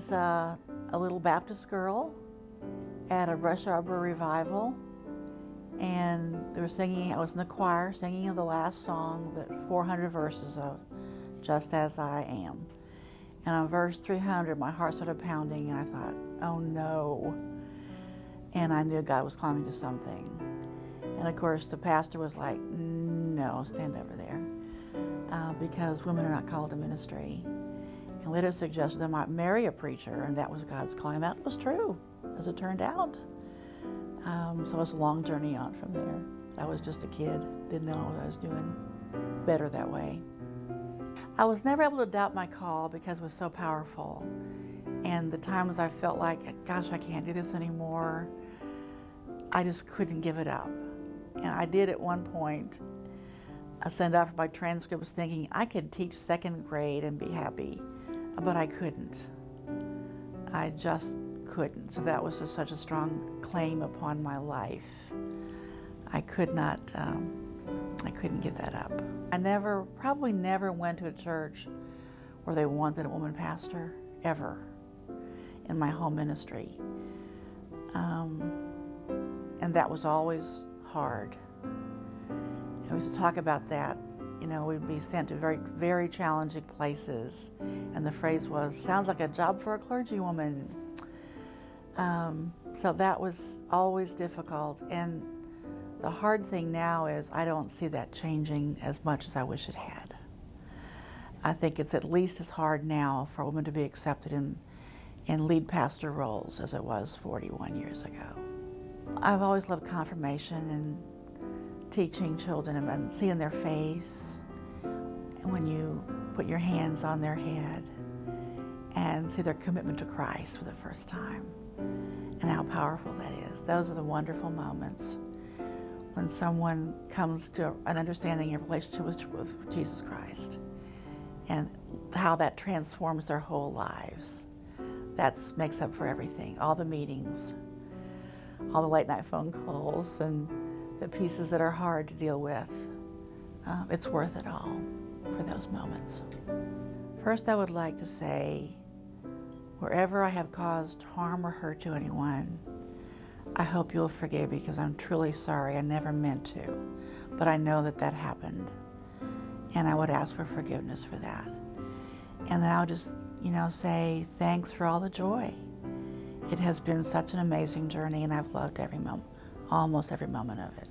was a little Baptist girl at a Rush Arbor revival, and they were singing, I was in the choir singing the last song, the 400 verses of Just As I Am. And on verse 300, my heart started pounding, and I thought, oh no. And I knew God was calling me to something. And of course, the pastor was like, no, stand over there, because women are not called to ministry. And later suggested that I might marry a preacher, and that was God's calling. That was true, as it turned out. So it was a long journey on from there. I was just a kid, didn't know what I was doing better that way. I was never able to doubt my call because it was so powerful. And the times I felt like, gosh, I can't do this anymore, I just couldn't give it up. And I did at one point, I sent out for my transcripts thinking I could teach second grade and be happy, but I couldn't. I just couldn't. So that was just such a strong claim upon my life. I couldn't give that up. I probably never went to a church where they wanted a woman pastor, ever, in my whole ministry. And that was always hard. And we used to talk about that. You know, we'd be sent to very, very challenging places. And the phrase was, sounds like a job for a clergywoman. So that was always difficult. And the hard thing now is I don't see that changing as much as I wish it had. I think it's at least as hard now for a woman to be accepted in lead pastor roles as it was 41 years ago. I've always loved confirmation and teaching children and seeing their face, and when you put your hands on their head and see their commitment to Christ for the first time, and how powerful that is. Those are the wonderful moments when someone comes to an understanding and relationship with Jesus Christ, and how that transforms their whole lives. That makes up for everything. All the meetings, all the late night phone calls, and the pieces that are hard to deal with. It's worth it all for those moments. First, I would like to say, wherever I have caused harm or hurt to anyone, I hope you'll forgive me, because I'm truly sorry. I never meant to, but I know that that happened, and I would ask for forgiveness for that. And then I'll just, say thanks for all the joy. It has been such an amazing journey, and I've loved every moment, almost every moment of it.